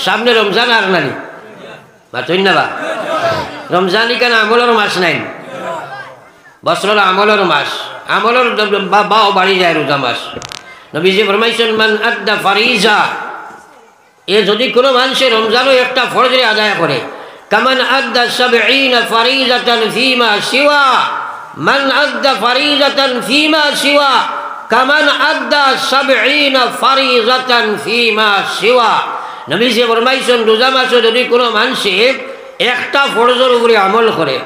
সামনে রমজান আর নানি বাতই না বা রমজানই কেন আমলের মাস নাই বছরের আমলের মাস আমলের বাও বাড়ি যায় রোজা মাস নবীজি ফরমাইছেন মান আদ্দা ফারিজা এ যদি কোনো মানুষের রমজানও একটা ফরজে আদায় করে কামান আদ্দা 70 ফারিজাতান ফিমা সিওয়া মান আদ্দা ফারিজাতান ফিমা সিওয়া কামান আদ্দা 70 ফারিজাতান ফিমা সিওয়া নবীজি ফরমাইছেন রোজা মাসে যদি কোনো মানুষের একটা ফরজের উপরে আমল করে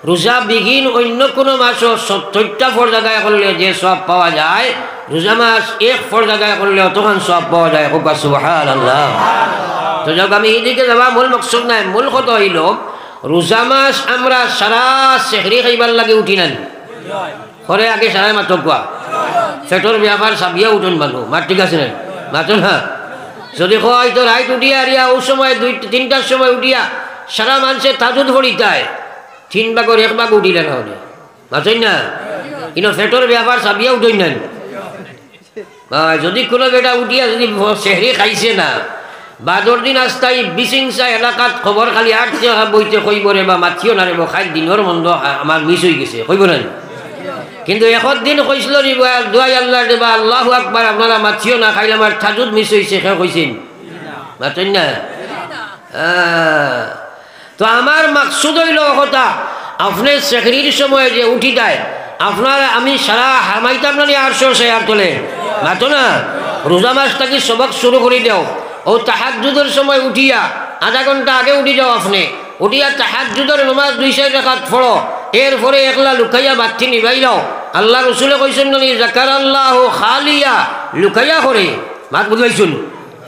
রোজা বিঘিন অন্য কোনো মাসও 70টা ফরজ আদায় করলে যে সব পাওয়া যায় রোজা মাস এক ফরজ আদায় করলে তখন সব পাওয়া যায় সুবহানাল্লাহ। তো যখন আমি এদিকে যাবা মূল মকসুদ নাই মূল কথা হইল রোজা মাস আমরা সারা সেহরি খাইবার লাগে উঠি নেন করে আগে সারা মাত্র কোয়া পেটর ব্যাপার সাবিয়া উঠুন মানুষ মার ঠিক আছে না মাত্র না যদি হয় তো রাইট উঠিয়া আরিয়া ওই সময় 2-3টার সময় উঠিয়া সারা মানুষের তাজুদ ভরিতায় 3 ভাগের 1 ভাগ উঠিলে না হলে মাত্রই না কিন্তু পেটর ব্যাপার সাবিয়া উঠুন নেন যদি কোনো বেটা উঠিয়া যদি সেহরি খাইছে না বাদর দিন আস্তাই বিশিংসা এলাকাত খবর খালি আটছে বইতে কইবরে বা মাথিও না রে খাই দিনের মন্দ আমার মিস হয়ে গেছে কইব না কিন্তু এখন দিন কইছিল নি দোয়াই আল্লাহ দেবা আল্লাহু আকবার আপনারা মাথিও না খাইলে আমার তাজুদ মিস হয়েছে সে কইছেন মাতেন না তো আমার মাকসুদ হইল কথা আপনি সেহরির সময় যে উঠি যায় আপনারা আমি সারা হামাইতাম না 800 শেয়ার তোলে মাতো না রোজা মাস থাকি সবক শুরু করে দেও ও তাহাজ্জুদের সময় উঠিয়া আধা ঘন্টা আগে উঠি যাও আপনি উঠিয়া তাহাজ্জুদের নামাজ 2 রাকাত পড়ো এরপরে একলা লুকাইয়া বাতি নিবাই যাও আল্লাহ রসুলে কইছেন নি যাকারাল্লাহু খালিয়া লুকাইয়া করে মাত বুঝাইছুন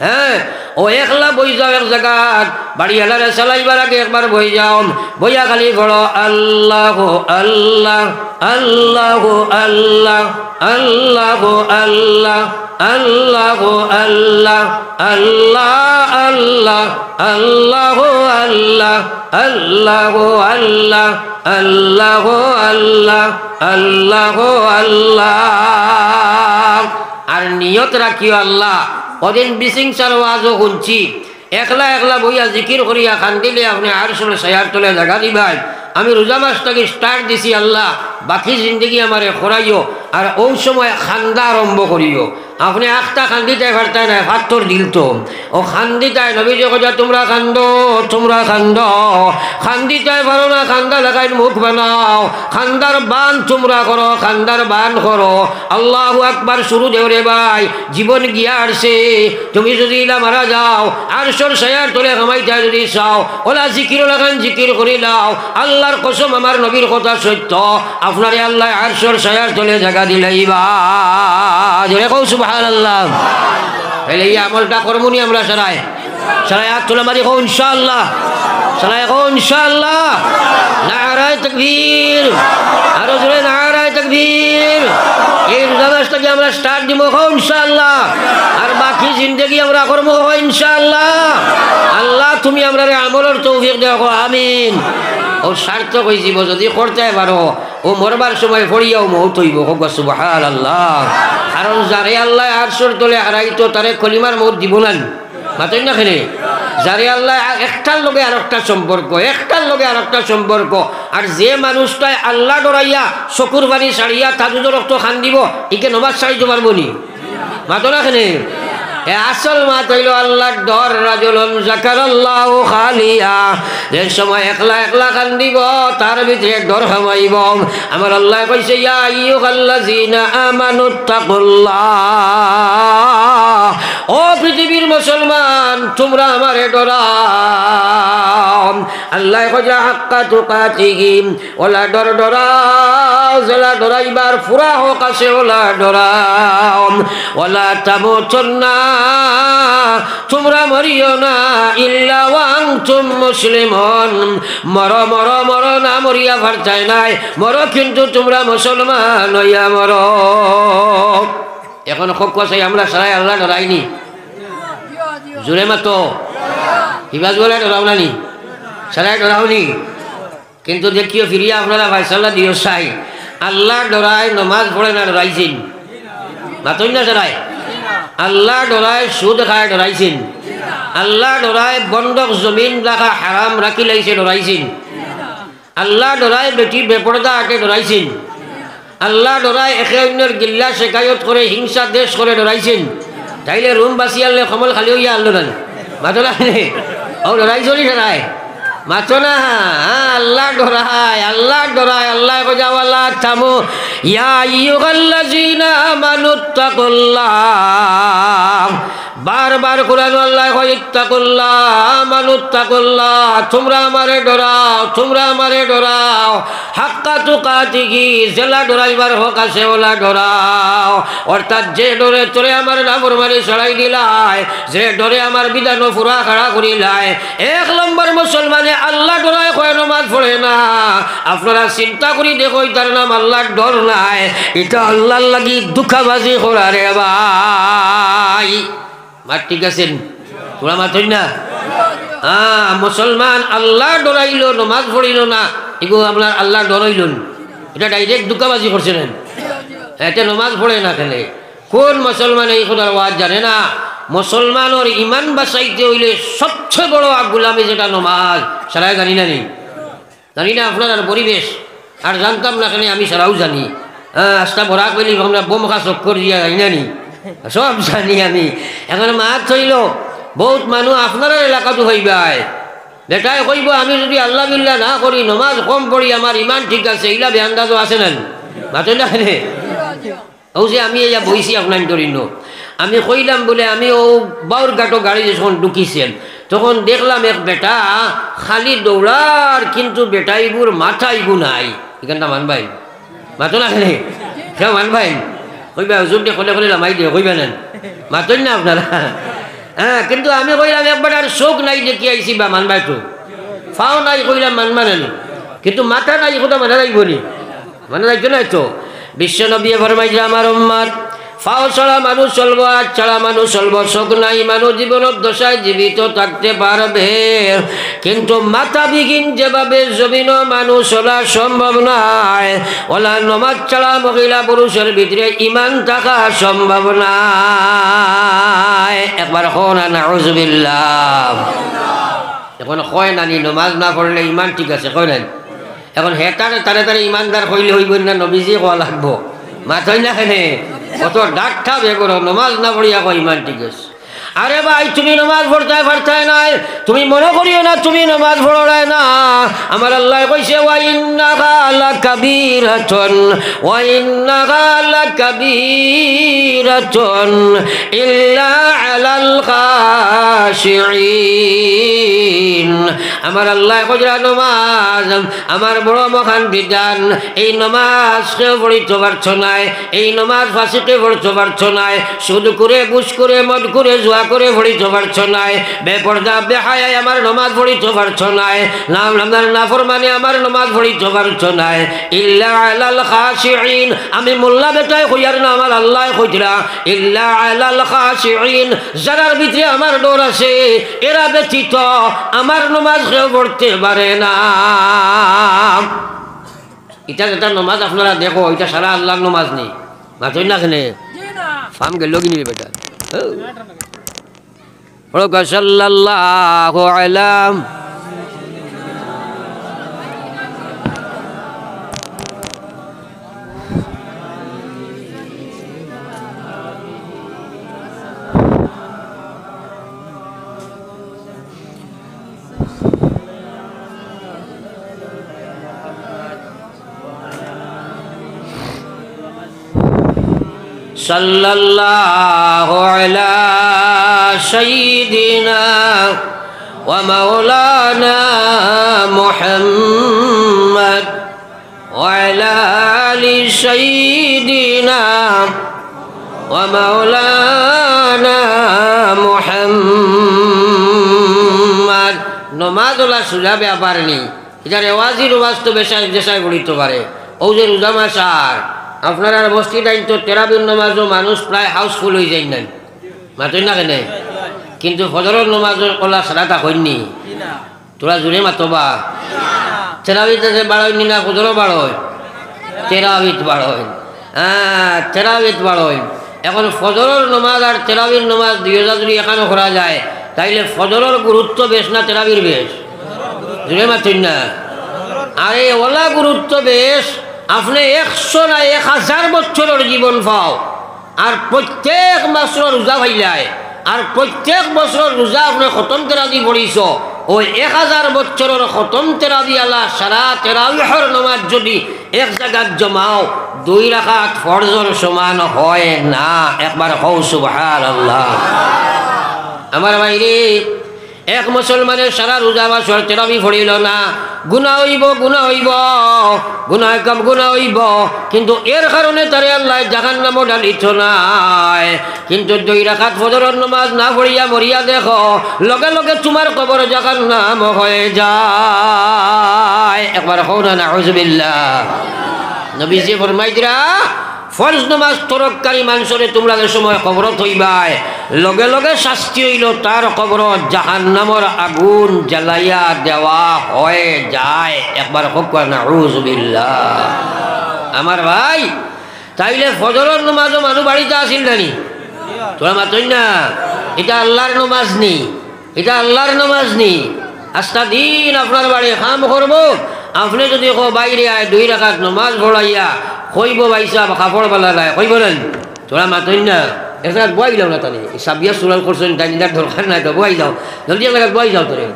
হ্যাঁ ও একলা বই যাও এক জায়গাত বাড়ি এলারে চালাইবার আগে একবার বই যাও বইয়া খালি পড়ো আল্লাহ আল্লাহ আল্লাহ আল্লাহ আল্লাহ আল্লাহ আল্লাহ আল্লাহ আল্লাহ আল্লাহ আল্লাহ আল্লাহ আল্লাহ আল্লাহ আল্লাহ আল্লাহ আল্লাহ আল্লাহ আর নিয়ত রাখিও আল্লাহ ওদিন বিশিংসার ওয়াজও শুনছি একলা একলা বইয়া জিকির করিয়া খান্দিলে আপনি আর শুনে সায়ার তোলে জায়গা দিবাই আমি রোজা মাসটাকে স্টার্ট দিছি আল্লাহ বাকি জিন্দগি আমারে খরাইও আর ওই সময় খান্দা আরম্ভ করিও আপনি একটা খান্দিতে পারতাই না ফাত্তর দিল তো ও খান্দিতায় নবীজি কথা তোমরা খান্দ খান্দিতায় পারো না খান্দা লাগাই মুখ বানাও খান্দার বান তোমরা করো খান্দার বান করো আল্লাহু আকবার শুরু দেও রে ভাই জীবন গিয়া আসছে তুমি যদি ইলা মারা যাও আর সর সায়ার তোলে কামাইতে যদি চাও ওলা জিকির লাগান জিকির করি লাও আল্লাহর কসম আমার নবীর কথা সত্য আপনারে আল্লাহ আর সর সায়ার তোলে জায়গা দিলাইবা জোরে কও সুবহানাল্লাহ তাহলে এই আমলটা করবনি আমরা সারায় হাত তোলা মারি কও ইনশাআল্লাহ সারায় কও ইনশাআল্লাহ নারায়ে তাকবীর আরো জোরে নারায়ে তাকবীর এই রোজা মাসটাকে আমরা স্টার্ট দিব কও ইনশাআল্লাহ আর বাকি জিন্দেগি আমরা করবো ইনশাআল্লাহ আল্লাহ তুমি আমরারে আমলের তৌফিক দাও আমিন ও সার্থক হইব যদি করতে পারো ও মরবার সময় পড়িয়াও মৌত হইব হোক সুবহানাল্লাহ কারণ যারে আল্লাহ আরশের তলে হারাইতো তারে কলিমার মৌত দিব না মাতেন না খেলে যারে আল্লাহ একটার লগে আরেকটা সম্পর্ক আর যে মানুষটাই আল্লাহ ডরাইয়া চকুর বাড়ি ছাড়িয়া তাজুদের রক্ত খান দিব একে নমাজ ছাড়িতে পারবো নি মাতো না খেলে আসল মাত হইল আল্লাহর ডর রাজুলুন যাকারাল্লাহু খালিয়া যে সময় একলা একলা কান্দিব তার ভিতরে ডর হামাইব আমার আল্লাহ কইছে ইয়া আইয়ুহাল্লাযিনা আমানুত্তাকুল্লাহ ও পৃথিবীর মুসলমান তোমরা আমারে ডরাও আল্লাহ কইছে হাক্কা তুকাতিহি ওলা ডরাও জেলা ডরাইবার ফুরা হোক আছে ওলা ডরাও ওলা তামুতুন্না তোমরা মরিও না ইল্লা ওয়া আনতুম মুসলিমুন মরো মরো মরো না মরিয়া ফারতাই নাই মরো কিন্তু তোমরা মুসলমান হইয়া মরো এখন খুব কথা আমরা সারাই আল্লাহ ডরাইনি জোরে মাতো হিবাজ বলে ডরাও নানি সারাই ডরাওনি কিন্তু দেখিও ফিরিয়া আপনারা ফায়সালা দিও চাই আল্লাহ ডরাই নমাজ পড়ে না ডরাইছেন মাতই না সারাই আল্লাহ ডরায় সুদ খায় ডরাইছেন, আল্লাহ ডরায় বন্ধক জমিন রাখা হারাম রাখি লাইছে ডরাইছেন, আল্লাহ ডরায় বেটি বেপরদা আটে ডরাইছেন, আল্লাহ ডরায় একে অন্যের গিল্লা শেখায়ত করে হিংসা দেশ করে ডরাইছেন। তাইলে রুম বাসি আনলে কমল খালি হইয়া আনলো না মাতো না ও ডরাইছ নি ডরায় মাতো না। আল্লাহ ডরায়, আল্লাহ ডরায়, আল্লাহ কজাওয়ালা থামো ইয়া আইয়ুহাল্লাযীনা আমানুত্তাকুল্লাহ। বারবার কোরআন আল্লাহ কয় ইত্তাকুল্লাহ আমানুত্তাকুল্লাহ, তোমরা আমারে ডরাও, তোমরা আমারে ডরাও, হাক্কা তুকাতিহি, জেলা ডরাইবার হক আছে ওলা ডরাও। অর্থাৎ যে ডরে তোরে আমার নাফরমানি ছড়াই দিলাই, যে ডরে আমার বিধান পুরা খাড়া করিলাই। 1 নম্বর মুসলমানে আল্লাহ ডরায় কয় নমাজ পড়ে না। আপনারা চিন্তা করি দেখো তার নাম আল্লাহর ডর নাই, এটা আল্লাহর লাগি দুঃখাবাজি করা রে ভাই। মার ঠিক আছেন তোরা মাথই না? মুসলমান আল্লাহ ডরাইল নমাজ পড়িল না, এগুলো আপনার আল্লাহ ডরাইল, এটা ডাইরেক্ট দুঃখাবাজি করছেন। এতে নমাজ পড়ে না খেলে কোন মুসলমান এই খোদার ওয়াজ জানে না? মুসলমানের ইমান বাঁচাইতে হইলে সবচেয়ে বড় গুলামি যেটা নমাজ, সারাই জানি না নি? জানি না আপনার পরিবেশ আর জানতাম না কেন, আমি সারাও জানি। আস্তা বরাক পেলি আমরা বোমখা চক্কর দিয়া জানি না নি? সব জানি আমি। এখন মাত হইল বহুত মানুষ আপনার এলাকাতো হইবাই, বেটাই কইব আমি যদি আল্লাহ বিল্লাহ না করি, নমাজ কম পড়ি, আমার ইমান ঠিক আছে, এইলা বেআন্দাজও আছে না মাত না কেন? ও যে আমি এয়া বইছি আপনার ধরিন, আমি কইলাম বলে আমি ও বাউর ঘাটো গাড়ি যখন ঢুকিছেন তখন দেখলাম এক বেটা খালি দৌড়ার, কিন্তু বেটাইগুর মাথাইগু নাই। এখানটা মানবাই মাতো না কেন? কেউ মানবাই কইবা হুজুর দিয়ে খোলে খোলে লামাই দিয়ে কইবা নেন মাতই না আপনারা। কিন্তু আমি কইলাম একবার আর চোখ নাই দেখি আইসি বা মানবাই তো ফাও নাই কইলাম মানবা নেন, কিন্তু মাথা নাই কোথা মানা যাইব নি? মানা যাইতো নাই তো। বিশ্ব নবী ফরমাইছে আমার উম্মত ফাও ছাড়া মানুষ চলবো, আর ছাড়া মানুষ চলবো, চোখ নাই মানুষ জীবনের দশায় জীবিত থাকতে পারবে, কিন্তু মাথা বিহীন যেভাবে জমিন মানুষ চলা সম্ভব নয়, ওলা নমাজ ছাড়া মহিলা পুরুষের ভিতরে ইমান থাকা সম্ভব নয়। একবার হন নাউযুবিল্লাহ। এখন কয় নানি নমাজ না পড়লে ইমান ঠিক আছে কয় নাই? এখন হেতারে তারে তারে ইমানদার হইলে হইব না, নবীজি কোয়া লাগবো মাথই না কেনে? কত ডাক্তা বেগর নমাজ না পড়িয়া কয় ইমান ঠিক আছে। আরে ভাই তুমি নমাজ পড়তে পারতাই নাই, তুমি মনে করিও না তুমি নমাজ পড়াই না। আমার আল্লাহ কইছে ওয়া ইন্নাহা লাকাবীরাতুন ওয়া ইন্নাহা লাকাবীরাতুন ইল্লা আলাল খাশিঈন। আমার আল্লাহ কইরা নমাজ আমার বড় মহান বিধান, এই নমাজ কেউ পড়িতে পারছ নাই, এই নমাজ ফাঁসিতে পড়তে পারছ নাই, সুদ করে ঘুষ করে মদ করে জুয়া করে পড়িতে পারছ নাই, বেপর্দা বেহায়ায় আমার নমাজ পড়িতে পারছ নাই, আমার নাফরমানি আমার নমাজ পড়িতে পারছ নাই, ইল্লা আলাল খাশিঈন। আমি মোল্লা বেটাই কইয়ার না, আমার আল্লাহ কইরা ইল্লা আলাল খাশিঈন, যারার ভিতরে আমার ডর আছে এরা ব্যতীত আমার নমাজ কেউ পড়তে পারে না। এটা যেটা নমাজ আপনারা দেখো, এটা সারা আল্লাহর নমাজ নেই মাতই না কেনে? ফার্ম গেল কিনি বেটা সাল্লাল্লাহু আলাইহি সাল্লাল্লাহু আলা সাইয়্যিদিনা ওয়া মাওলানা মুহাম্মদ ওয়া আলা আলি সাইয়্যিদিনা ওয়া মাওলানা মুহাম্মদ। নমাজ ওলা সুজাবে পারেনি, এটা রেওয়াজি রোবাজ তো বেশায় দেশায় পড়িতে পারে। ও যে রোজা মাস আর আপনারা মসজিদ আইন তো তেরাবির নমাজও মানুষ প্রায় হাউসফুল হয়ে যায় নাই মাতই না কেন? কিন্তু ফজরের নমাজের কলা সারাটা হয়নি, তোরা জোরে মাতবা। তেরাবিতে যে বাড়য়নি না ফজরও বাড়য়, তেরাবিত বাড়য়, তেরাবিত বাড়য়। এখন ফজরের নমাজ আর তেরাবির নমাজ দুইটা যদি এখানে করা যায় তাইলে ফজরের গুরুত্ব বেশ না তেরাবির বেশ? জুড়ে মাতুন না? আরে ওলা গুরুত্ব বেশ, আপনি 100 না 1000 বছরের জীবন পাও, আর প্রত্যেক মাসের রোজা ভাইলায়, আর প্রত্যেক বছর রোজা আপনি খতম তেরাবি পড়িছ, ওই 1000 বছরের খতম তেরাবি আলা সারা তেরাবিহর নমাজ যদি এক জায়গায় জমাও 2 রাকাত ফরজর সমান হয় না। একবার হও সুবহানাল্লাহ। আমার ভাইরে, এক মুসলমানের সারা রোজা বছর তেরাবি পড়িল না, গুনাহ হইব, গুনাহ হইব, গুনাহ কাম গুনাহ হইব, কিন্তু এর কারণে তারে আল্লাহ জাহান্নামে ডালিত নাই। কিন্তু 2 রাকাত ফজরের নামাজ না পড়িয়া মরিয়া দেখো, লগে লগে তোমার কবর জাহান্নাম হয়ে যায়। একবার হও না নাউযুবিল্লাহ। নবীজি ফরমাইতরা, ফরজ নামাজ তরককারী মানুষরে তোমরা যে সময় কবরত হইবাই, লগে লগে শাস্তি হইল তার কবরত জাহান্নামের আগুন জ্বালাইয়া দেওয়া হয়ে যায়। একবার হোক নাউযুবিল্লাহ। আমার ভাই, তাইলে ফজরের নামাজও মানুষ বাড়িতে আসিল নানি? তোরা মাতই না, এটা আল্লাহর নামাজ নি, এটা আল্লাহর নামাজ নি। আস্তা দিন আপনার বাড়ি কাম করব, আপনি যদি বাইরে আয় 2 রাকাত নামাজ পড়াইয়া কইব ভাই সাহেব কাপড় বালা নাই, কইব না? তোরা মাতই না, এক জায়গায় বই যাও না, তাহলে সাবিয়া সুরাল করছেন তাই নিদার দরকার নাই, তো বই যাও জলদি, এক জায়গায় বই যাও তোরে।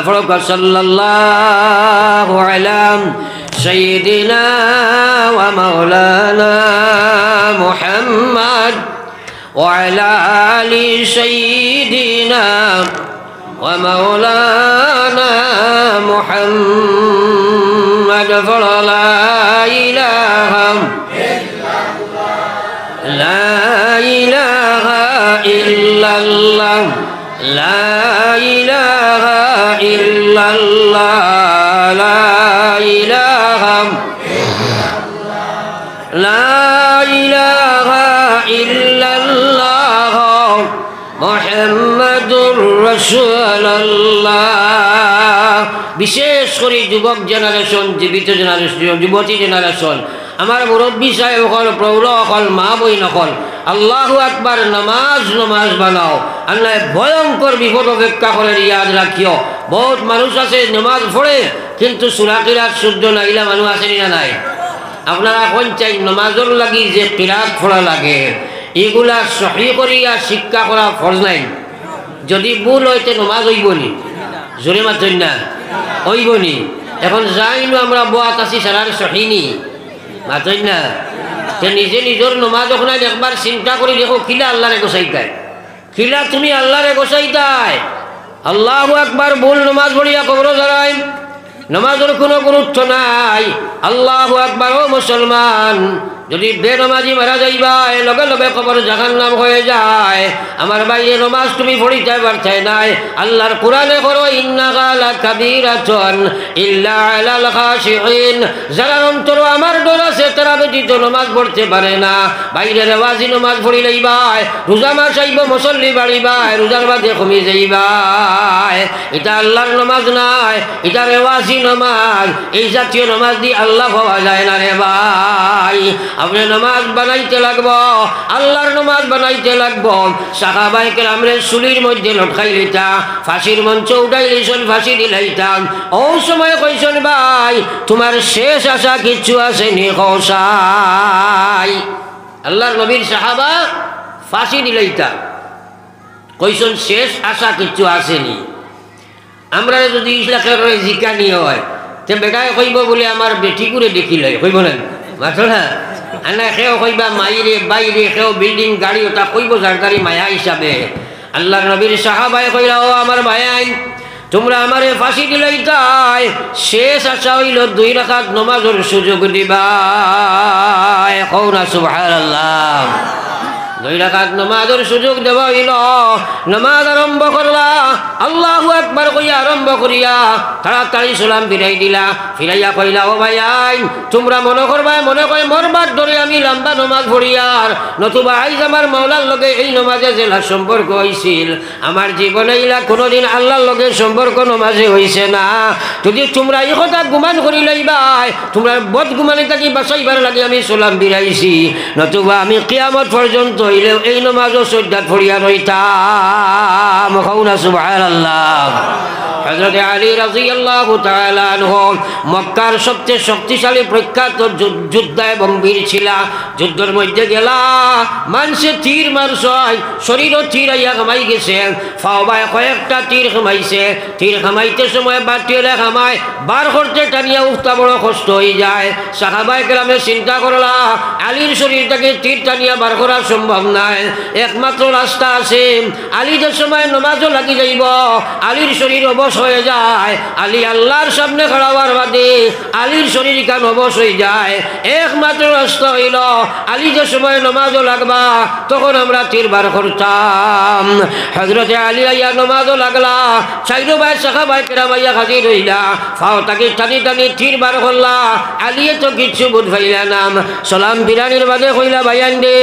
ফরক সাল্লাল্লাহু আলা সাইয়্যিদিনা ওয়া মাওলানা মুহাম্মদ ওয়া আলা আলি সাইয়্যিদিনা ওয়া মাওলানা মুহাম্মদ লা ইলাহা لا إله إلا الله لا إله إلا الله لا إله لا إله إلا الله محمد رسول الله। বিশেষ করে যুবক জেনারেশন, জীবিত জেনারেশন, যুবতী জেনারেশন, আমার মুরব্বী সাহেব হল, প্রৌঢ় হল, মা বই নকল, আল্লাহু আকবার নামাজ নামাজ বানাও, আল্লাহ ভয়ঙ্কর বিপদ অপেক্ষা করে ইয়াদ রাখিও। বহুত মানুষ আছে নামাজ পড়ে কিন্তু সূরা কিরাত শুদ্ধ নাইলা মানুষ আসেনি না নাই? আপনারা কোন চাই নামাজের লাগি যে কিরাত পড়া লাগে এগুলা সহি করিয়া শিক্ষা করা ফরজ নাই। যদি ভুল হইতে নামাজ হইবনি, জোরে মাতই না, হইবনি। এখন যাইনো আমরা বয়াত আছি সারার সহিনি, মাতই না। তে নিজে নিজের নমাজ ওখানে একবার চিন্তা করে দেখো, খিলা আল্লাহরে গোসাইতায়, খিলা তুমি আল্লাহরে গোসাইতায়। আল্লাহু আকবার ভুল নমাজ পড়িয়া কবর দাঁড়াই, নমাজের কোনো গুরুত্ব নাই। আল্লাহু আকবার ও মুসলমান, যদি বেনমাজি মারা যাইবাই লগে লগে কবর জাহান্নাম হয়ে যায়। আমার বাইরে নমাজ তুমি পড়িতে পারতে নাই। আল্লাহর কোরআনে করো, ইন্নাহা লাকাবীরাতুন ইল্লা আলাল খাশিঈন, যারা অন্তর আমার ডর আছে তারা ব্যতীত নমাজ পড়তে পারে না। বাইরে রেওয়াজি নমাজ পড়ি লইবাই, রোজা মাস আইব মুসল্লি বাড়িবাই, রোজার বাদে কমে যাইবাই। এটা আল্লাহর নমাজ নাই, এটা রেওয়াজি নমাজ। এই জাতীয় নমাজ দিয়ে আল্লাহ পাওয়া যায় না রে ভাই। আপনি নামাজ বানাইতে লাগবো, আল্লাহর নামাজ বানাইতে লাগবো। সাহাবায়ে কেরামরে চুলির মধ্যে লটকাই লইতা, ফাঁসির মঞ্চ উঠাই লইছেন, ফাঁসি দিলাইতাম। ও সময় কইছেন ভাই তোমার শেষ আশা কিচ্ছু আসেনি কৌসাই। আল্লাহর নবীর সাহাবা ফাঁসি দিলাইতা, কইছেন শেষ আশা কিচ্ছু আসেনি। আমরা যদি ইসলামের জিকানি হয় তে বেটায় কইব বলে আমার বেটি করে দেখি লয়, কইব না মাত্র না। আনা সেও কইবা মাইরে বাইরে, সেও বিল্ডিং গাড়ি, ওটা কইব জারদারি মায়া হিসাবে। আল্লাহর নবীর সাহাবায়ে কইলা, ও আমার ভাইয়াইন, তোমরা আমারে ফাঁসি দিলাইতাই, শেষ আশা হইল 2 রাকাত নামাজের সুযোগ দিবা। কও না সুবহানাল্লাহ। 2 রাকাত নামাজের সুযোগ দেওয়া হইল, নামাজ আরম্ভ করলা, আল্লাহু আকবার কইয়া আরম্ভ করিয়া তাড়াতাড়ি সালাম ফিরাই দিলা। ফিরাইয়া কইলা, ও ভাই আইন, তোমরা মনে করবা মনে কয় মরবার ধরে আমি লম্বা নমাজ পড়িয়ার, নতুবা আইজ আমার মাওলার লগে এই নমাজে জেলা সম্পর্ক হয়েছিল। আমার জীবনে ইলা কোনোদিন আল্লাহর লগে সম্পর্ক নমাজে হয়েছে না। যদি তোমরা এই কথা গুমান করি লইবাই, তোমরা বদ গুমানি থাকি বাঁচাইবার লাগে আমি সালাম ফিরাইছি, নতুবা আমি কিয়ামত পর্যন্ত হইলেও এই নমাজও শ্রদ্ধা পড়িয়া রইতাম। খাউনা সুবহানাল্লাহ। হযরত আলী রাদিয়াল্লাহু তাআলা আনহু মক্কার সবচেয়ে শক্তিশালী প্রখ্যাত যোদ্ধা এবং বীর ছিলা। যুদ্ধের মধ্যে গেলা মানুষে তীর মারছয়, শরীরও তীর আইয়া খামাই গেছে, ফাওবায় কয়েকটা তীর খামাইছে। তীর খামাইতে সময় বাটিয়ে খামায় বার করতে টানিয়া উঠতা বড় কষ্ট হয়ে যায়। সাহাবায়ে কেরামে চিন্তা করলা, আলীর শরীর থেকে তীর টানিয়া বার করা সম্ভব নাই, একমাত্র রাস্তা আছে, আলী যে সময় নমাজও লাগি যাইব, আলীর শরীর অবশ হয়ে যায়, আলী আল্লাহর সামনে খাড়া হওয়ার বাদে আলীর শরীর কান অবশ হয়ে যায়, একমাত্র রাস্তা হইল আলী যে সময় নমাজও লাগবা তখন আমরা তীর বার করতাম। হযরতে আলী আইয়া নমাজও লাগলা, চাইরো ভাই সাহাবায়ে কেরাম আইয়া হাজির হইলা, ফাও তাকে টানি টানি তীর বার করলা। আলিয়ে তো কিচ্ছু বুঝ পাইলা নাম। সালাম বিরানির বাদে কইলা, ভাইয়ান রে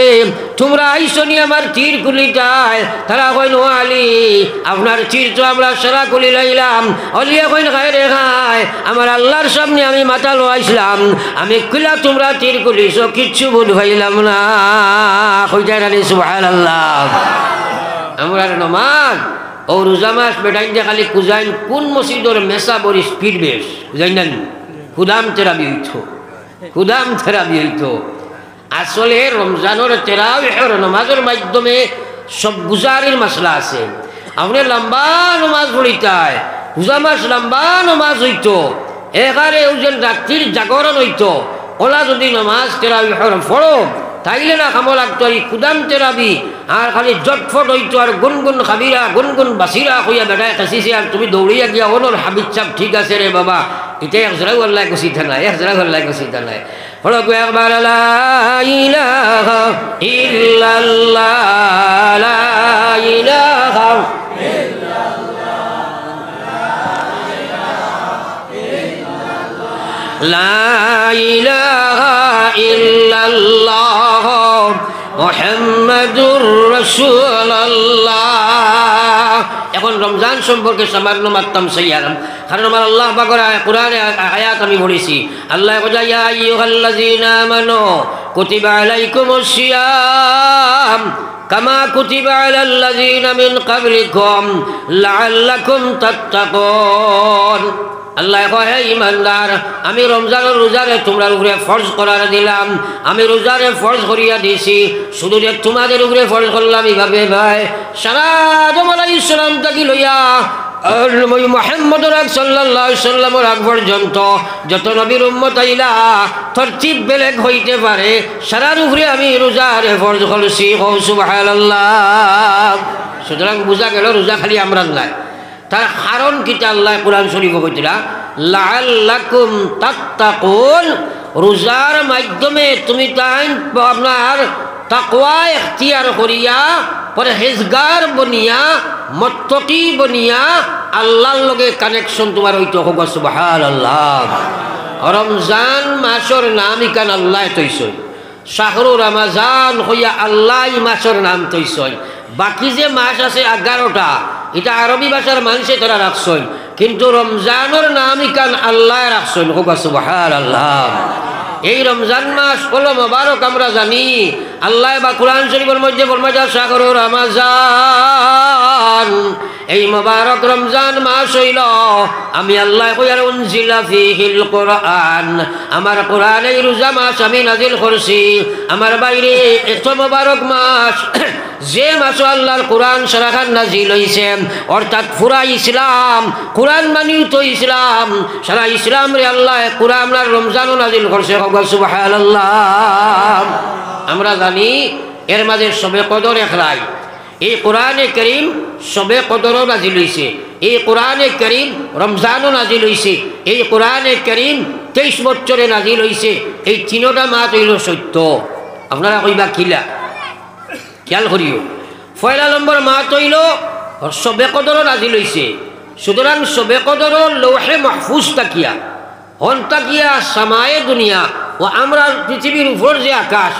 তোমরা আইসনি আমার তীর কুলিটায়। তারা কইল, ও আলী আপনার তীর তো আমরা সারা কুলি লাইলাম। অলিয়া কইন, খায় রে খায়, আমার আল্লাহর সামনে আমি মাথা লোয়াইছিলাম, আমি কইলা তোমরা তীর কুলিছ, কিচ্ছু বুঝ পাইলাম না। কইটা রানি সুবহানাল্লাহ। আমরা নমাজ ও রোজা মাস বেটাইন যে খালি কুজাইন কোন মসজিদর মেসা বড়ি স্পিড বেশ জানেন, খুদাম তেরাবি হইত, খুদাম তেরাবি হইত। আসলে রমজানের তেরাবিহর নমাজের মাধ্যমে সব গুজারির মশলা আছে। আপনি লম্বা নমাজ পড়িতায়, রোজা মাস লম্বা নমাজ হইত, এখানে ওজন রাত্রির জাগরণ হইত। ওলা যদি নমাজ তেরাবিহর ফড়ো তাইলে না খামো লাগতো এই কুদাম তেরাবি, আর খালি জটফট হইতো আর গুনগুন খাবিরা গুনগুন বাসিরা হইয়া বেটায় কাছিছে, আর তুমি দৌড়িয়া গিয়া ওনোর হাবিজ চাপ ঠিক আছে রে বাবা, এটা একজোড়াই আল্লাহ কষি থানায়, একজোড়াই আল্লাহ কষি থানায়। ফলক একবার লা ইলাহা ইল্লাল্লাহ, লা ইলাহা লা ইলাহা ইল্লাল্লাহ মুহাম্মাদুর রাসূলুল্লাহ। এখন রমজান সম্পর্কে সামান্য মাত্রাম সাইয়ারাম, কারণ আমার আল্লাহ পাকের কোরআনে আয়াত আমি পড়েছি। আল্লাহ কয়, ইয়া আইয়ুহাল্লাযীনা আমানু কুতিবা আলাইকুমুস সিয়াম কামা কুতিবা আলাল্লাযীনা মিন ক্বাবলিকুম লাআল্লাকুম তাত্তাকুন। আল্লাহ কয়, হে ইমানদার, আমি রমজানের রোজারে তোমরা উপরে ফরজ করার দিলাম, আমি রোজারে ফরজ করিয়া দিছি, শুধু যে তোমাদের উপরে ফরজ করলাম এইভাবে ভাই। সারা আদম আলাইহিস সালাম থেকে লইয়া মুহাম্মদ সাল্লাল্লাহু আলাইহি সাল্লামের আগ পর্যন্ত যত নবীর উম্মত আইলা তরতিব বেলেগ হইতে পারে, সারার উপরে আমি রোজারে ফরজ করছি। সুবহানাল্লাহ। সুতরাং বুঝা গেল রোজা খালি আমরা নাই, তার কারণ কিটা আল্লাহ কোরআন শরীফে কইতরা, লাআল্লাকুম তাত্তাকুন, রোজার মাধ্যমে তুমি তাই আপনার তাকওয়া ইখতিয়ার করিয়া পরহেজগার বনিয়া মুত্তাকি বনিয়া আল্লাহর লগে কানেকশন তোমার হইতো। হোক সুবহানাল্লাহ। রমজান মাসের নাম ইকান আল্লাহ তৈছই, শাহরু রমজান হইয়া আল্লাহ মাসের নাম তৈছই। বাকি যে মাস আছে 11টা, এটা আরবি ভাষার মানুষে তারা রাখছেন, কিন্তু রমজানের নাম ইকান আল্লাহ রাখছেন। হোক সুবহানাল্লাহ। এই রমজান মাস হলো মোবারক, আমরা জানি। আল্লাহ বা কোরআন শরীফের মধ্যে ফরমায়, শাহরু রমজান, এই মোবারক রমজান মাস হইল আমি আল্লাহ কইয়ার উনজিলা ফীহিল কোরআন, আমার কোরআন এই রোজা মাস আমি নাজিল করছি। আমার বাইরে এত মোবারক মাস যে মাস আল্লাহর কোরআন সারাখান নাজিল হইছে, অর্থাৎ পুরা ইসলাম, কোরআন মানিও তো ইসলাম, সারা ইসলাম রে আল্লাহ কোরআন আর রমজানও নাজিল করছে। সুবহানাল্লাহ। আমরা জানি এর মাঝে শবে কদর একলাই, এই কোরআনে করিম শবে কদরও নাজিল হইছে, এই কোরআনে করিম রমজানও নাজিল হইছে, এই কোরআনে করিম 23 বছরে নাজিল হইছে। এই তিনটা মাস হইল সত্য। আপনারা কইবা খিলা, খেয়াল করিও। পয়লা নম্বর মাস হইল শবে কদরও নাজিল হইছে, সুতরাং শবে কদর লৌহে মাহফুজ তাকিয়া হন তাকিয়া সামায়ে দুনিয়া ও আমরা পৃথিবীর উপর যে আকাশ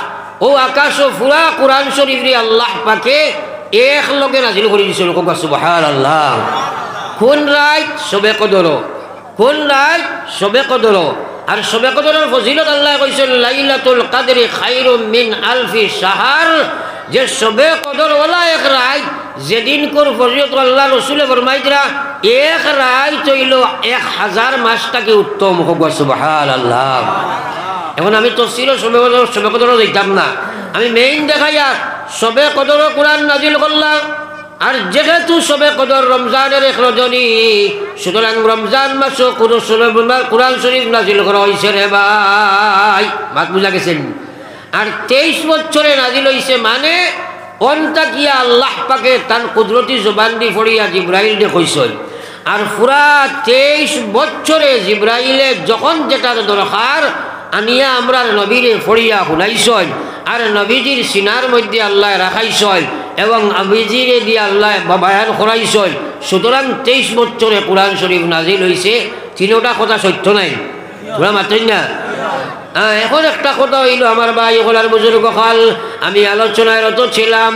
ও আকাশ ও পুরা কোরআন শরীফ রে আল্লাহ পাকে এক লগে নাজিল করে দিয়েছিল সুবহানাল্লাহ। কোন রাত শবে কদর, কোন রাত শবে কদর। আর শবে কদরের ফজিলত আল্লাহ কইছেন লাইলাতুল কদরি খায়রুম মিন আলফি শাহর, যে শবে কদর ওলা এক রাত যেদিন কোর ফজিলত আল্লাহ রসুলে ফরমাইতরা এক রাত হইল 1000 মাস থেকে উত্তম হোক সুবহানাল্লাহ। এখন আমি তফসিল শবে কদর দেখতাম না, আমি মেইন দেখাইয়া শবে কদর কোরআন নাজিল করলাম। আর যেহেতু শবে কদর রমজানের এক রজনী, সুতরাং রমজান মাসও কোরআন শরীফ নাজিল করা হয়েছে রে ভাই, মাত বুঝা গেছেন। আর 23 বছরে নাজিল হয়েছে, মানে অন্তাকিয়া আল্লাহ পাকে তার কুদরতি জবান দি ফড়িয়া জিব্রাইল দে কইছেন। আর পুরা 23 বছরে জিব্রাইলে যখন যেটা দরকার আনিয়া আমরা নবীরে ফড়িয়া শুনাইছেন, আর নবীজির সিনার মধ্যে আল্লাহ রাখাইছেন এবং নবীজিরে দিয়ে আল্লাহ বায়ান করাইছেন। সুতরাং 23 বছরে কোরআন শরীফ নাজিল হয়েছে। তিনোটা কথা সত্য নাই, তোমরা মাতেন না। এখন একটা কথা হইল আমার ভাই হলার বুজুর্গ হল, আমি আলোচনায় রত ছিলাম।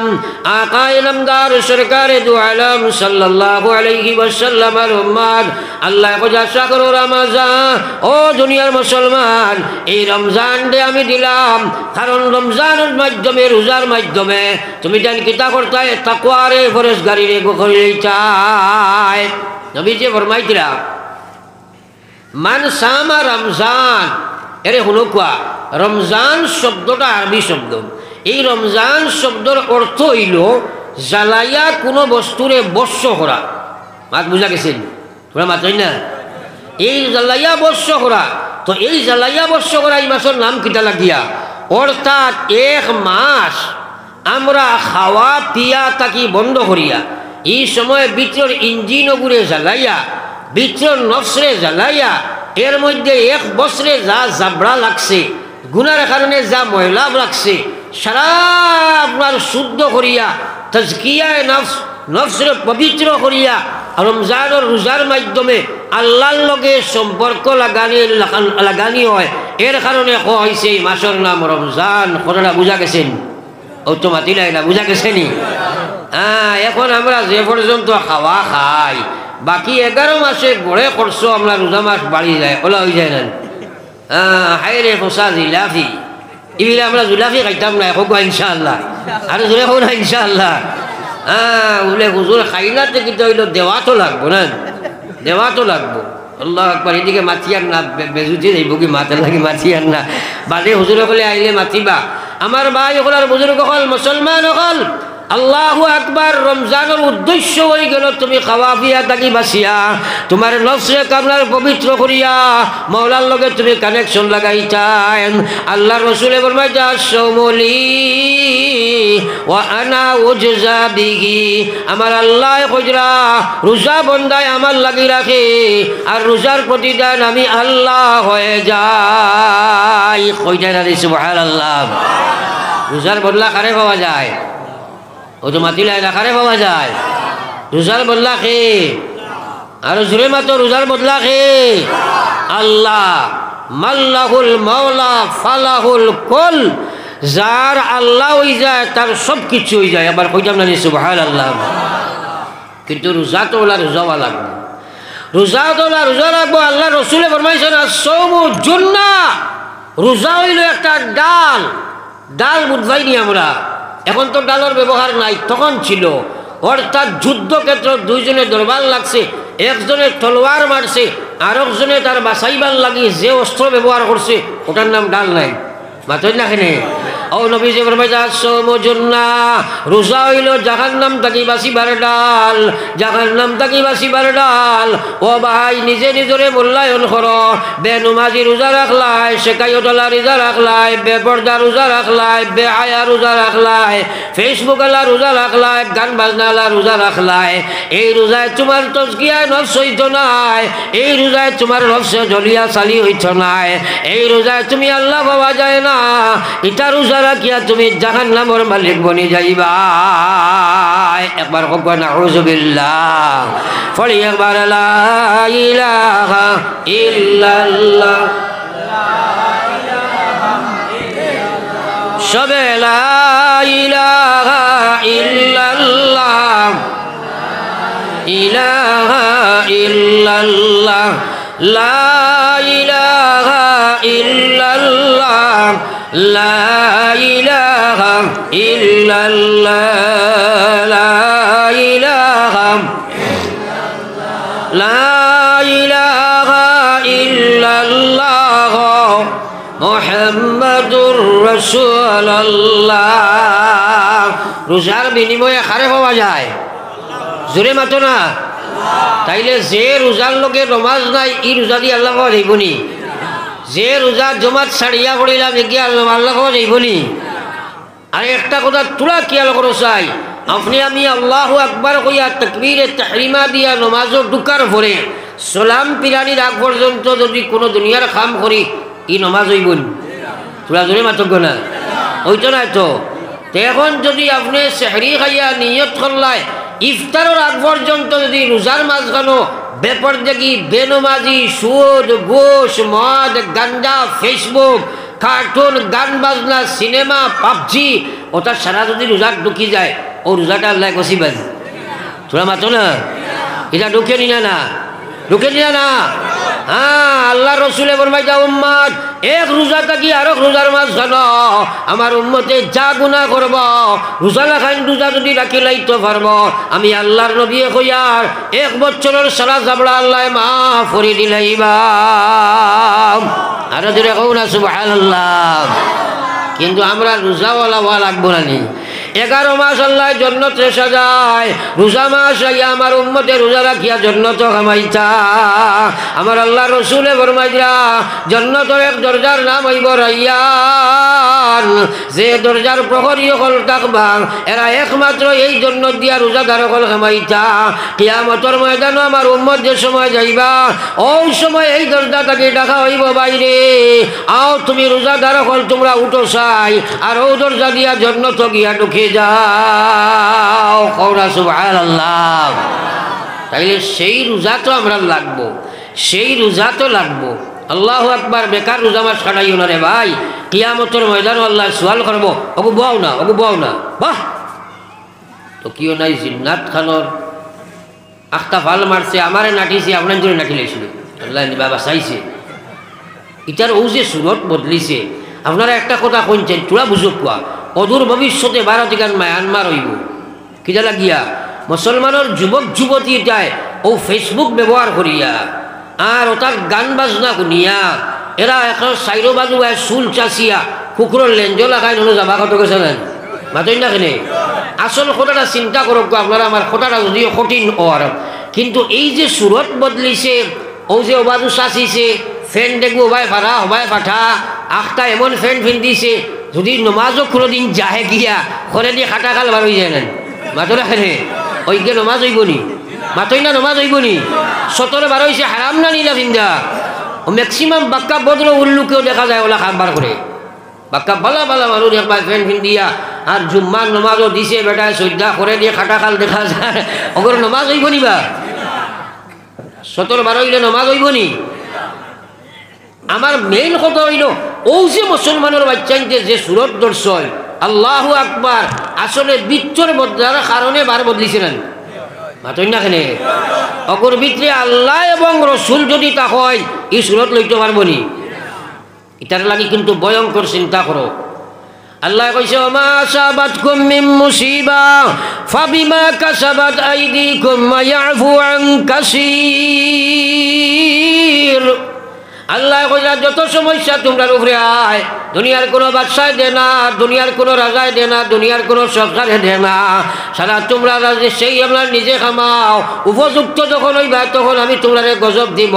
আকায়ে নামদার সরকারে দু আলম সাল্লাল্লাহু আলাইহি ওয়াসাল্লামের উম্মত, আল্লাহ আশা করো রমজান ও দুনিয়ার মুসলমান, এই রমজান ডে আমি দিলাম, কারণ রমজানের মাধ্যমে রোজার মাধ্যমে তুমি জান কিতা করতে তাকওয়ারে ফরজগারিরে করিলেই চাই। নবীজি ফরমাইছিলা মান সামা রমজান, এরে হলো কোয়া রমজান শব্দটা আরবি শব্দ। এই রমজান শব্দের অর্থ হইল জ্বালাইয়া কোনো বস্তুরে বর্ষ করা। মাত বুঝা গেছেন, তোমরা মাতই না। এই জ্বালাইয়া বর্ষ করা, তো এই জ্বালাইয়া বর্ষ করা এই মাসের নাম কিতা লাগিয়া, অর্থাৎ 1 মাস আমরা খাওয়া পিয়া তাকি বন্ধ করিয়া এই সময় ভিতর ইঞ্জিন গুড়ে জ্বালাইয়া ভিতর নফসরে জ্বালাইয়া এর মধ্যে 1 বছরে যা জাবড়া লাগছে, গুনার কারণে যা ময়লা লাগছে, সারা আপনার শুদ্ধ করিয়া তাজকিয়ায়ে নফস, নফসরে পবিত্র করিয়া রমজানের রোজার মাধ্যমে আল্লাহর লগে সম্পর্ক লাগানি হয়। এর কারণে হয়েছে এই মাসের নাম রমজান। কথাটা বুঝা গেছেন? ও তো মাতিলাই না, বুঝা গেছেনি? এখন আমরা যে পর্যন্ত খাওয়া খাই, বাকি 11 মাসে গড়ে খরচ আমরা রোজা মাস বাড়ি যায়, ওলা হয়ে যায় না। হায় রে ফসা জিলাফি, এগুলো আমরা জুলাফি খাইতাম না এখন ইনশাআল্লাহ, আর জোরে হোক না ইনশাআল্লাহ। বলে হুজুর খাইলাতে কিন্তু হইল দেওয়া তো লাগবো না, দেওয়া তো লাগবো। আল্লাহ আকবার, এদিকে মাতিয়ার না বেজুতি যাইব কি মাতার লাগে মাতিয়ার না, বাদে হুজুর হলে আইলে মাতিবা। আমার ভাই হল আর বুজুর্গ হল, মুসলমান হল, আল্লাহু আকবার। রমজানের উদ্দেশ্য হয়ে গেল তুমি খাওয়া পিয়া থাকি বাঁচিয়া তোমার নফসে কামনার পবিত্র করিয়া মওলার লগে তুমি কানেকশন লাগাইতাই। আল্লাহ রসুলে ফরমাইতা সৌমলি ওয়া আনা উজজা বিহি, আমার আল্লাহ কইরা রোজা বন্দায় আমার লাগি রাখে, আর রোজার প্রতিদান আমি আল্লাহ হয়ে যাই। কইটা না সুবহানাল্লাহ। রোজার বদলা কারে পাওয়া যায়? ও তো মাতিলাই না, কারে পাওয়া যায়? রোজার বদলা খে, আর জোরে মাতো রোজার বদলা খে আল্লাহ। মাল্লাহুল মাওলা ফালাহুল কুল, যার আল্লাহ হয়ে যায় তার সব কিছু হয়ে যায়। আবার কইতাম না সুবহানাল্লাহ। কিন্তু রোজা তো ওলা রোজাওয়া লাগবে, রোজা তো ওলা রোজা লাগবো। আল্লাহ রসুলে ফরমাইছেন আসসাওমু জুন্নাহ, রোজা হইল একটা ডাল। ডাল বুঝবাইনি আমরা, এখন তো ডালের ব্যবহার নাই, তখন ছিল। অর্থাৎ যুদ্ধক্ষেত্র দুইজনে দরবার লাগছে, একজনের তলোয়ার মারছে, আর একজনে তার বাঁচাইবার লাগি যে অস্ত্র ব্যবহার করছে ওটার নাম ডাল নাই। মাতই না কেনে? ও নবীজি ফরমাইতা আসসাওমু জুন্নাহ, রোজা হইল জাহান্নাম থাকি বাঁচিবার ডাল, জাহান্নাম থাকি বাঁচিবার ডাল। ও ভাই নিজে নিজরে মূল্যায়ন করো। বেনুমাজি রোজা রাখলাই, শেখাইতলা রোজা রাখলাই, বেপর্দা রোজা রাখলাই, বেহায়া রোজা রাখলাই, ফেসবুক আলা রোজা রাখলাই, গান বাজনা আলা রোজা রাখলাই, এই রোজায় তোমার তজকিয়া নফস হইত নাই, এই রোজায় তোমার নফসে জলিয়া চালি হইত নাই, এই রোজায় তুমি আল্লাহ পাওয়া যায় না। এটা রোজা রোজা রাখিয়া তুমি জাহান্নামের মালিক বনি যাইবা। একবার হোক নাউযু বিল্লাহ, পড়ি একবার লা ইলাহা ইল্লাল্লাহ, সবে লা ইলাহা ইল্লাল্লাহ, ইলাহা ইল্লাল্লাহ, লা ইলাহা ইল্লাল্লাহ, লা ইলাহা ইল্লাল্লাহ, লা ইলাহা, লা ইলাহা ইল্লাল্লাহ, মুহাম্মাদুর রাসূলুল্লাহ। রোজার বিনিময়ে খারে পাওয়া যায়, জোরে মাতো না। তাইলে যে রোজার লোকে নমাজ নাই ই রোজা দিয়ে আল্লাহ পাওয়া যাইবনি। যে রোজা জমাত ছাড়িয়া পড়িলাম এগিয়ে আল্লাহ পাওয়া যাইবনি। আর একটা কথা তোরা খেয়াল করো চাই, আপনি আমি আল্লাহু আকবার কইয়া তাকবীরে তাহরিমা দিয়া নমাজও ঢুকার পরে সালাম পিরানির আগ পর্যন্ত যদি কোনো দুনিয়ার কাম করি ই নমাজ হইবনি। তোরা জোরে মাতক না, ওইতো নাই তো। এখন যদি আপনি সেহরি খাইয়া নিয়ত করলাই ইফতারের আগ পর্যন্ত যদি রোজার মাঝখানো বেপরদেগি, বেনমাজি, সুদ, ঘুষ, মদ, গাঞ্জা, ফেসবুক, কার্টুন, গান বাজনা, সিনেমা, পাবজি ওটা সারা যদি রোজা ঢুকি যায় ও রোজাটা আল্লাহ গছিবেন। তোরা মাতো না, এটা ঢুকে নিনা না, ঢুকে নিনা না। হ্যাঁ, আল্লাহ রসুলে ফরমাইতা উম্মত এক রোজা থাকি আর এক রোজার মাঝখানো আমার উম্মতে যা গুনাহ করব রোজা লাখান রোজা যদি রাখি লাইতে পারব আমি আল্লাহর নবী কইয়ার 1 বছরের সারা জাবড়া আল্লাহ মাফ করে দিলাইবা। আর জোরে কও না সুবহানাল্লাহ। কিন্তু আমরা রোজাওয়ালা হওয়া লাগবো না নি। 11 মাস আল্লাহ জন্নতে সাজায়, রোজা মাস আইয়া আমার উম্মতে রোজা রাখিয়া জন্নত কামাইতা। আমার আল্লাহ রসুলে ফরমাইরা জন্নতের এক দরজার নাম হইব রাইয়ান। যে দরজার প্রহরী হল থাকবা এরা একমাত্র এই জন্নত দিয়া রোজাদার হল কামাইতা। কিয়ামতের ময়দানে আমার উম্মত যে সময় যাইবা ওই সময় এই দরজা থেকে ডাকা হইব বাইরে, আও তুমি রোজাদার হল তোমরা উঠো চাই আর ও দরজা দিয়া জন্নত গিয়া ঢুকে যাও। কওনা সুবহানাল্লাহ। তাইলে সেই রোজা তো আমরা লাগবো, সেই রোজা তো লাগবো। আল্লাহু আকবার। বেকার রোজা মাস কাটাইও না রে ভাই, কিয়ামতের ময়দানে আল্লাহ সওয়াল করব ওগো বাও না, ওগো বাও না। বাহ, তো কিও নাই জিন্নাত খানর আখতা ভাল মারছে আমারে নাটিছে আপনার জন্য নাটি লাইছিল আল্লাহ বাবা চাইছে। ইটার ও যে সুরত বদলিছে আপনারা একটা কথা কইছেন তোরা বুঝুক কোয়া অদূর ভবিষ্যতে ভারতীয় মায়ানমার হইব কিটা লাগিয়া মুসলমানের যুবক যুবতী যায় ও ফেসবুক ব্যবহার করিয়া আর ওটার গান বাজনা শুনিয়া এরা এখন সাইরো বাজুয়ায় চুল চাচিয়া কুকুরের লেঞ্জ লাগাই নলো যাবা কত গেছে মাতই না কেনে। আসল কথাটা চিন্তা করক আপনারা, আমার কথাটা যদিও কঠিন হওয়ার, কিন্তু এই যে সুরত বদলিছে ও যে ওবাজু চাচিছে ফ্যান দেখবো হবাই ভাড়া হবাই পাঠা আখটা এমন ফ্যান ফিন্দিছে যদি নমাজও কোনোদিন যাহে গিয়া ঘরে দিয়ে খাটা খাল বার হয়ে যায় না মাতরা খেলে ওইকে নমাজ হইবনি মাতই না নমাজ হইবনি। সতরে বার হয়েছে হারাম না নিলা ফিন্দা ও ম্যাক্সিমাম বাক্কা বদল উল্লুকেও দেখা যায় ওলা খাবার করে বাক্কা বালা বালা মানুষ একবার ফ্যান ফিন্দিয়া আর জুম্মার নমাজও দিছে বেটায় সৈদা করে দিয়ে খাটা খাল দেখা যায় ওগুলো নমাজ হইবনি বা সতর বার হইলে নমাজ হইবনি। আমার মেইন কথা হইল ও যে মুসলমানের বাচ্চাইতে যে সুরত দর্শয় আল্লাহু আকবার আসলে বিচ্ছর বদলার কারণে বার বদলিছিলেন মাতই না কেনে অকর ভিতরে আল্লাহ এবং রসুল যদি তা হয় এই সুরত লইতে পারবো নি। এটার লাগি কিন্তু ভয়ঙ্কর চিন্তা করো। আল্লাহ কইছে ওমা আসাবাতকুম মিন মুসিবা ফাবিমা কাসাবাত আইদিকুম ওয়া ইয়াফু আন কাসীর। আল্লাহ কইলা যত সমস্যা তোমরার উপরে আয় দুনিয়ার কোনো বাদশায় দে না, দুনিয়ার কোনো রাজায় দে না, দুনিয়ার কোনো সরকারে দে না, সারা তোমরা সেই আমরা নিজে খামাও উপযুক্ত যখন হইবা তখন আমি তোমরারে গজব দিব।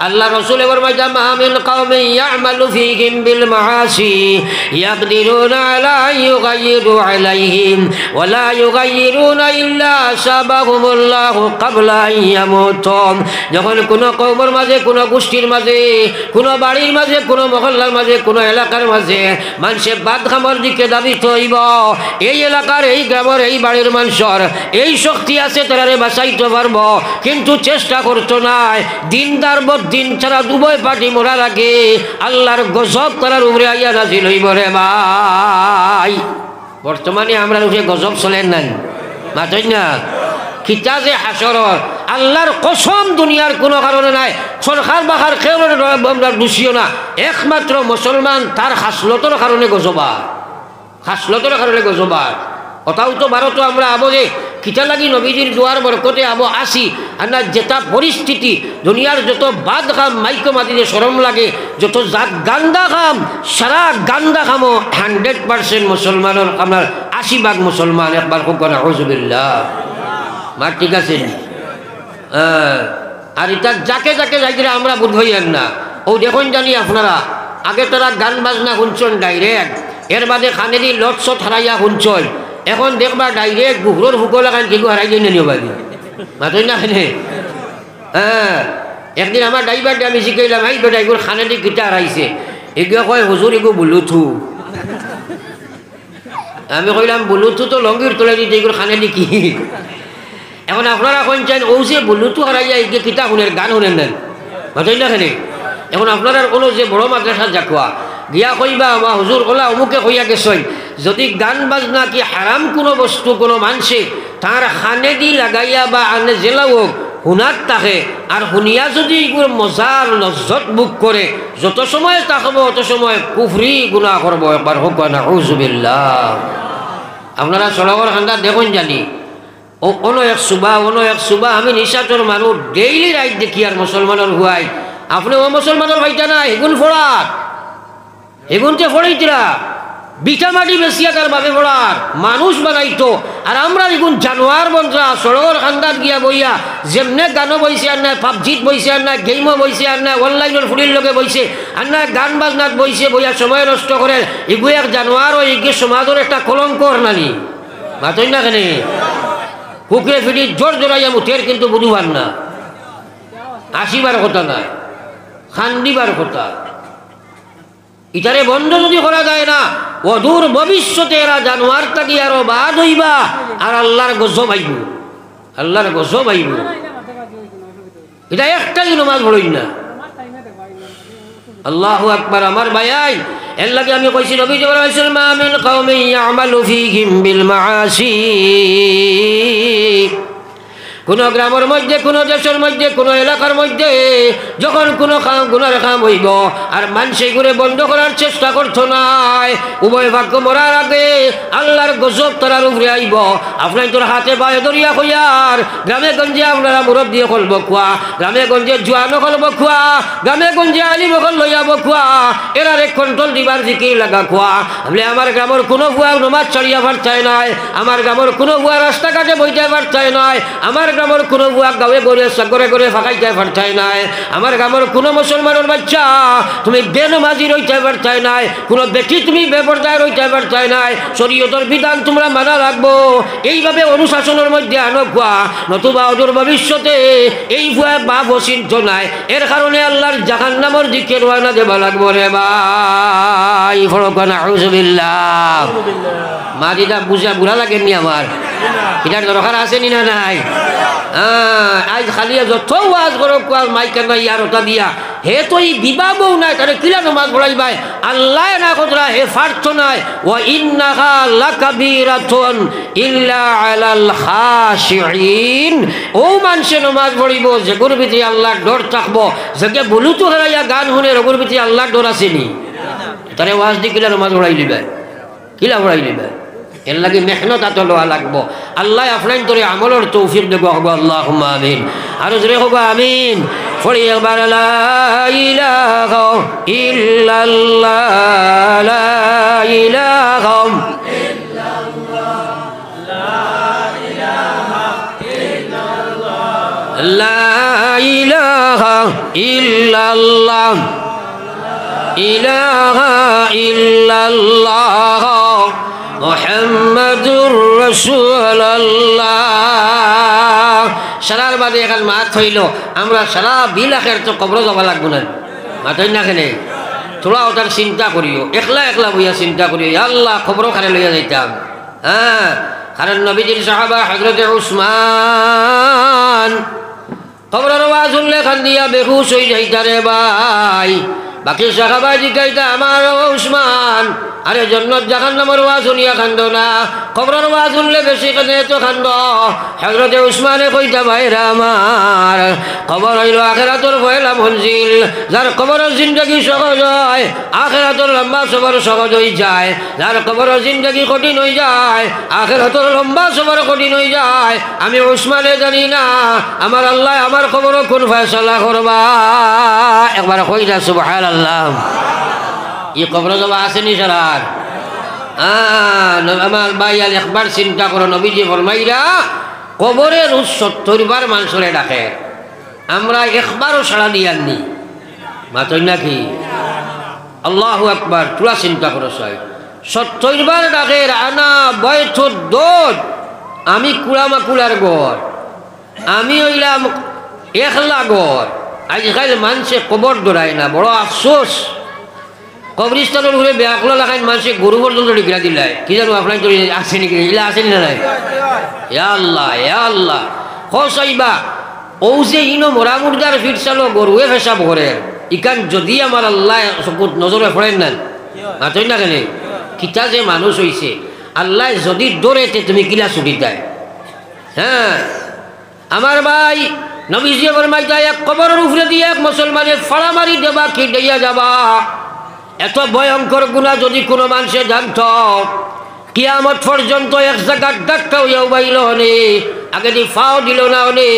আল্লাহ রসুল এবার মাইজা মাহমিন কওমি ইয়ামালু ফীহিম বিল মাআসি ইয়াকদিরুনা আলা ইউগাইয়িরু আলাইহিম ওয়া লা ইউগাইয়িরুনা ইল্লা সাবাহুমুল্লাহু ক্বাবলা আন ইয়ামুতুম। যখন কোনো কওমের মাঝে কোনো গোষ্ঠীর মাঝে কোনো বাড়ির মাঝে কোনো মহল্লার মাঝে কোনো এলাকার মাঝে মানুষে বাদ খামার দিকে দাবি হইব এই এলাকার এই গ্রামের এই বাড়ির মানুষের এই শক্তি আছে তারারে বাঁচাইতে পারব, কিন্তু চেষ্টা করতো নাই। দিনদার দিন ছাড়া দুবই পাটি মোড়া লাগে আল্লাহর গজব তারার উপরে আইয়া নাজিল হইব রে ভাই। বর্তমানে আমরা উঠে গজব চলেন নাই মাতই না খিতা যে হাসর আল্লাহর কসম দুনিয়ার কোনো কারণে নাই। সরকার বাখার কেউ আমরা দোষীও না, একমাত্র মুসলমান তার হাসলতর কারণে গজবা, হাসলতর কারণে গজবা। কথাও তো ভারত আমরা আবো যে খিতা লাগি নবীজির দোয়ার বরকতে আবো আসি আর না যেটা পরিস্থিতি দুনিয়ার যত বাদ খাম মাইকো মাতিতে সরম লাগে, যত গান্দা খাম সারা গান্দা খামো 100% মুসলমানের আপনার 80% মুসলমান একবার খুব করে হুজুবিল্লাহ মা ঠিক আছে। আর এটা যাকে যাকে যাই আমরা বুধ হইয়েন না। ও দেখুন জানি আপনারা আগে তারা গান বাজনা শুনছেন ডাইরেক্ট, এর বাদে খানেদি লটসট হারাইয়া শুনছেন, এখন দেখবা ডাইরেক্ট গুহরোর হুকো লাগান কেউ হারাই দিয়ে নিও বাড়ি মাতই না খেলে। একদিন আমার ড্রাইভার আমি শিখাইলাম এই বেটা এগুলো খানেদি গিটা হারাইছে, এগুলো কয় হুজুর এগু বুলুথু। আমি কইলাম বুলুথু তো লঙ্গির তোলে দিতে এগুলো খানেদি কি। এখন আপনারা শুনছেন ও যে বুলুথু হারাইয়া এগিয়ে কিতা শুনেন গান শুনেন নেন মাতই না খেলে। এখন আপনারা কোনো যে বড় মাদ্রাসা যাকুয়া গিয়া কইবা আমার হুজুর কলা অমুকে কইয়া গেছেন যদি গান বাজনা কি হারাম কোনো বস্তু কোনো মানুষে তার খানে দি লাগাইয়া বা আনে জেলা হোক শুনার থাকে আর শুনিয়া যদি এগুলো মজার লজ্জত বুক করে যত সময় তাকব অত সময় কুফরি গুণা করবো একবার হোক না হুজুবিল্লাহ। আপনারা চলগর খান্দা দেখুন জানি ও অন্য এক সুবা আমি নিশাচর মানুষ ডেইলি রাইট দেখি আর মুসলমানের হুয়াই আপনি ও মুসলমানের ভাইটা না এগুন ফোড়ার এগুনতে ফোড়াইতিরা বিটা মাটি বেশিয়া তার বাবে ফোড়ার মানুষ বানাইতো। আর আমরা এগুন জানোয়ার বন্ধা সড়কর খান্দাত গিয়া বইয়া যেমনে গানও বইছে আর নাই, পাবজিত বইছে আর নাই, গেমও বইছে আর নাই, অনলাইনের ফুলির লগে বইছে আর নাই, গান বাজনাত বইছে বইয়া সময় নষ্ট করে এগু এক জানোয়ার ও এগিয়ে সমাজের একটা কলঙ্কর নানি মাতই না কেন। কুকুরে ফিটি জোর জোরাইয়া মুঠের কিন্তু বুঝুবার না, আসিবার কথা নাই, খান্দিবার কথা। ইটারে বন্ধ যদি করা যায় না অদূর ভবিষ্যতে এরা জানোয়ার থাকি আরো বাদ হইবা আর আল্লাহর গজব আইব, আল্লাহর গজব আইব। এটা একটাই নমাজ পড়ই না। আল্লাহু আকবার। আমার ভাই এর লাগে আমি কইছি নবী সাল্লাল্লাহু মা মিন কওমিন ইয়ামালু ফীহিম বিল মাআসি, কোন গ্রামের মধ্যে কোন দেশের মধ্যে কোন এলাকার মধ্যে যখন কোনো গুনার কাম হইব আর মানুষ এগুলো বন্ধ করার চেষ্টা করতো নাই, উভয় ভাগ্য মরার আগে আল্লাহর গজব তার উপরে আইব। আপনার তোর হাতে পায়ে দরিয়া হইয়ার গ্রামে গঞ্জে আপনারা মুরব্বী হল বকুয়া, গ্রামে গঞ্জে জোয়ানো হল বকুয়া, গ্রামে গঞ্জে আলিম হল লইয়া বকুয়া, এরার এক কন্ট্রোল দিবার দিকে লাগা খুয়া। বলে আমার গ্রামের কোনো ভুয়া নমাজ চড়িয়া পারতাই নাই, আমার গ্রামের কোনো ভুয়া রাস্তাঘাটে বইতে পারতাই নাই, আমার গ্রামের কোনো বুয়া গাঁয়ে গড়ে সাগরে করে ফাঁকাইতে পারতাই নাই, আমার গ্রামের কোনো মুসলমানের বাচ্চা তুমি বেনমাজি রইতে পারতাই নাই, কোনো বেটি তুমি বেপরদায় রইতে পারতাই নাই, শরীয়তের বিধান তোমরা মানা রাখবো এইভাবে অনুশাসনের মধ্যে আনো খুয়া, নতুবা অদূর ভবিষ্যতে এই ভুয়া বাপ অচিন্ত নাই। এর কারণে আল্লাহর জাহান্নামের দিকে রওনা দেবা লাগবো রে ভাই। ফরকানা আউযুবিল্লাহ। মা দিদা বুঝা বুড়া লাগেননি আমার, এটার দরকার আছে নি না নাই? আজ খালি যত ওয়াজ করো মাইকা নাই আর ওটা দিয়া হে তো এই বিবাহ বউ নাই তাহলে কিলা নমাজ পড়াই ভাই আল্লাহ না কথা হে ফার্থ নাই। ওয়া ইন্নাহা লাকাবীরাতুন ইল্লা আলাল খাশিঈন। ও মানুষে নমাজ পড়িব যে গুর ভিতরে আল্লাহর ডর থাকবো, যে বলুতো হারাইয়া গান শুনে রগুর ভিতরে আল্লাহর ডর আসেনি তাহলে ওয়াজ দি কিলা নমাজ পড়াই লিবে, কিলা পড়াই লিবে। এর লাগে মেহনত এত লওয়া লাগবো। আল্লাহ আপনার তোরে আমলের তৌফিক দেবো হবো, আল্লাহুম্মা আমিন। আরো জোরে হবো আমিন। পড়ি একবার লা ইলাহা ইল্লাল্লাহ, লা ইলাহা ইল্লাল্লাহ, লা ইলাহা ইল্লাল্লাহ, ইলাহা ইল্লাল্লাহ মুহাম্মাদুর রাসূলুল্লাহ। সারার বাদে এখন মাত হইল আমরা সারা 2 লাখের তো কবর যাওয়া লাগবো না মাতই না কেনে। থোড়া ওটার চিন্তা করিও, একলা একলা বইয়া চিন্তা করিও, আল্লাহ খবরও খারে লইয়া যাইতাম। হ্যাঁ, কারণ নবীজির সাহাবা হযরতে উসমান খবরের আওয়াজ শুনলে খান্দিয়া বেহুশ হয়ে যাইতারে ভাই। বাকি সাহাবা জিজ্ঞাসা, আমার উসমান, আরে জন্নত জাহান্নামের ওয়াজ শুনিয়া কান্দ না, খবরের ওয়াজ শুনলে বেশি কাঁদে তো কান্দ। হযরতে উসমানে কইতা, ভাইরা আমার, খবর হইল আখিরাতের পয়লা মঞ্জিল। যার কবরের জিন্দগি সহজ হয়, আখিরাতের লম্বা সফর সহজ হয়ে যায়। যার কবরের জিন্দগি কঠিন হয়ে যায়, আখিরাতের লম্বা সফর কঠিন হয়ে যায়। আমি উসমানে জানি না আমার আল্লাহ আমার খবরও কোন ফয়সালা করবা। একবার কইলা সুবহানাল্লাহ। এই কবর জবা আসেনি সারার? আমার ভাই আর একবার চিন্তা করো, নবীজি ফরমাইরা কবরের 70 বার মানুষরে ডাকে, আমরা একবারও সাড়া দিয়াননি। মাতই নাকি? আল্লাহু আকবার। তোরা চিন্তা করো, 70 বার ডাকে, আনা বয়থুর দোদ, আমি কুড়ামাকুড়ার গড়, আমি হইলাম একলা গড়। আজকাল মানুষে কবর দৌড়ায় না, বড় আফসোস। কবরিস্তানের ঘুরে ব্যাকলা লাগাই মানুষে গরু পর্যন্ত ডিগ্রা দিলাই, কি জানো আপনার তো আছে নাকি? এগুলা আসেনি না নাই? আল্লাহ আল্লাহ হসাইবা ও যে ইনো মোরা মুর্দার ফিরসালো গরুয়ে ফেসাব করে ইকান যদি আমার আল্লাহ চকুত নজরে পড়েন না, মাতই না কেন? কিতা যে মানুষ হইছে, আল্লাহ যদি দৌড়েতে তুমি কিলা ছুটি দেয়। হ্যাঁ আমার ভাই, নবীজি ফরমাইতা, এক কবরের উপরে দিয়ে এক মুসলমানের ফাড়া মারি দেবা কি দিয়া যাবা। এত ভয়ঙ্কর গুনাহ যদি কোনো মানুষে জানত, কিয়ামত পর্যন্ত এক জায়গার ডাক্তার হইয়াও বাইল হনে, আগে দি ফাও দিল না হনে।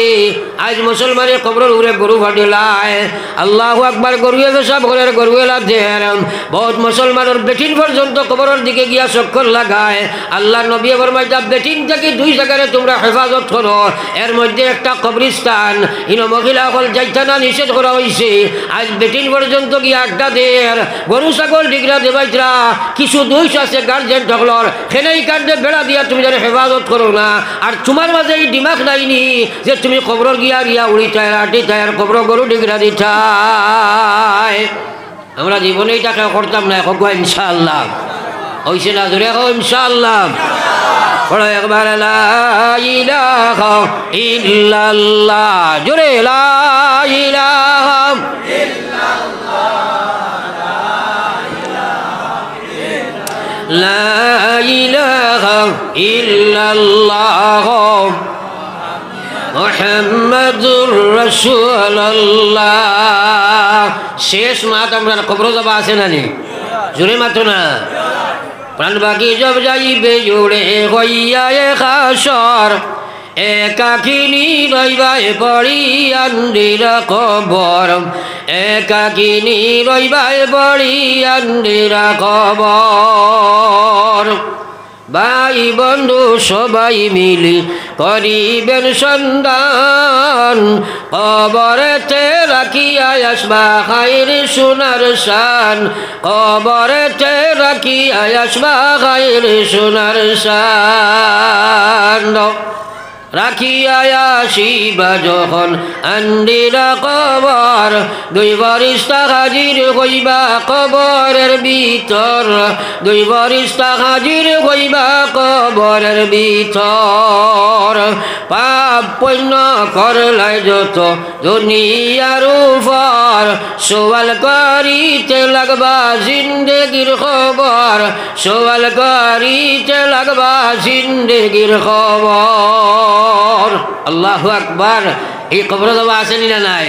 আজ মুসলমানের কবরের উপরে গরু ফাটিলায়, আল্লাহু আকবার, গরুয়ে পেশাব ঘরের গরুয়েলা দেহের। বহুত মুসলমানের বেটিন পর্যন্ত কবরের দিকে গিয়া চক্কর লাগায়। আল্লাহ নবী ফরমাইতা, বেটিন থেকে 2 জায়গায় তোমরা হেফাজত করো, এর মধ্যে একটা কবরিস্তান, ইনো মহিলা সকল যাইতা না নিষেধ করা হয়েছে। আজ বেটিন পর্যন্ত গিয়া আড্ডা দের, গরু ছাগল ডিগরা দেবাইতরা, কিছু দোষ আছে গার্জেন ঠকলর, সেনেই কাণ্ডে বেড়া দিয়া তুমি যেন হেফাজত করো না। আর তোমার মাঝে এই দিমাগ নাইনি যে তুমি খবর গিয়া গিয়া উড়িটায় আটিটায় আর খবর গরু ডিগরা দিঠায়। আমরা জীবনে টাকা করতাম না, এখন ইনশাআল্লাহ হইছে না? জোরে হোক ইনশাআল্লাহ। পড়ো একবার লা ইলাহা ইল্লাল্লাহ, জোরে লা ইলাহা লা ইলাহা ইল্লাল্লাহ মুহাম্মাদুর রাসূলুল্লাহ। শেষ মাত আমরা কবর যাবা আছে না নি? জোরে মাতো না। প্রাণ বাকি জব যাইবে জোড়ে হইয়া হাসর, একাকিনী রইবায় পড়ি আন্দির কবর, একাকিনী রইবায় পড়ি আন্দির কবর। ভাই বন্ধু সবাই মিলি করিবেন সন্ধান, কবরেতে রাখিয়া আসবা খাইর সোনার শান, কবরেতে রাখিয়া আসবা খাইর সোনার শান। রাখিয়া আসিবা যখন আন্দিরা কবর, 2 ফেরেশতা হাজির হইবা কবরের ভিতর, 2 ফেরেশতা হাজির হইবা কবরের ভিতর। পাপ পুণ্য করলাই যত দুনিয়ার উপর, সওয়াল করিতে লাগবা জিন্দেগির খবর, সওয়াল করিতে লাগবা জিন্দেগির খবর। আল্লাহু আকবার। এই কবর দেওয়া আসেনি না নাই?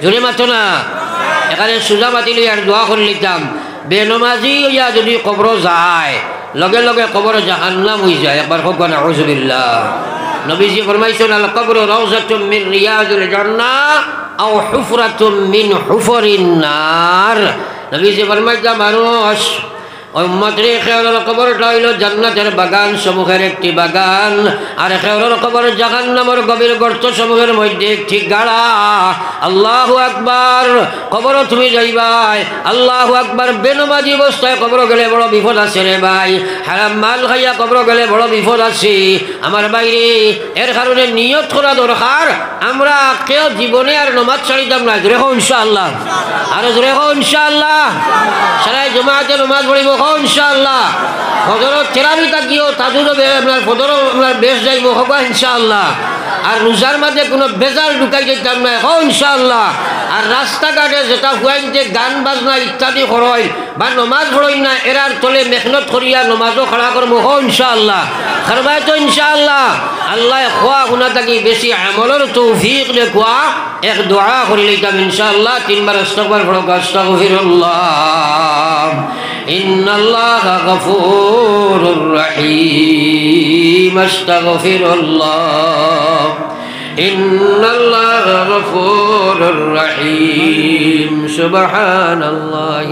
জোরে মাত্র না। এখানে সুজা মাতিলে আর দোয়া করে লিখতাম, বেনমাজি হইয়া যদি কবর যায় লগে লগে কবর জাহান্নাম হয়ে যায়। একবার হোক না আউযুবিল্লাহ। নবীজি ফরমাইছেন, আল কবরু রাউযাতুম মিন রিয়াজিল জান্নাহ আও হুফরাতুম মিন হুফরিন নার। নবীজি ফরমাইছেন, মানুষ উম্মতের খেওরের কবরটা হইল জান্নাতের বাগান সমূহের একটি বাগান, আর খেওরের কবর জাহান্নামের গভীর গর্ত সমূহের মধ্যে একটি গাড়া। আল্লাহু আকবার। কবর তুমি যাইবাই, আল্লাহু আকবার। বেনমাজি অবস্থায় কবর গেলে বড় বিপদ আছে রে ভাই। হারাম মাল খাইয়া কবর গেলে বড় বিপদ আছে আমার বাইরে। এর কারণে নিয়ত করা দরকার, আমরা কেউ জীবনে আর নমাজ ছাড়িতাম না। জোরে হো ইনশাআল্লাহ, আরো জোরে হো ইনশাআল্লাহ। সারাই জমাতে নমাজ পড়িব হো ইনশাআল্লাহ। ফজরত তেরাবি থাকিও তাজুদ আপনার ফজর আপনার বেশ যাইব হবা ইনশাআল্লাহ। আর রোজার মাঝে কোনো বেজাল ঢুকাই যেতাম না হো ইনশাআল্লাহ। আর রাস্তাঘাটে যেটা হুয়াইতে গান বাজনা ইত্যাদি করই বা নমাজ পড়ই না, এরার তলে মেহনত করিয়া নমাজও খাড়া করবো হো ইনশাআল্লাহ। খারবাই তো ইনশাআল্লাহ। আল্লাহ খোয়া শুনা থাকি বেশি আমলের তৌফিক দেখুয়া এক দোয়া করি লইতাম ইনশাআল্লাহ। 3 বার ইস্তিগফার পড়ো। আস্তাগফিরুল্লাহ ইন্নাল্লাহা গফুরুর রহিম। আস্তাগফিরুল্লাহ ইন্নাল্লাহা গফুরুর রহিম। সুবহানাল্লাহ।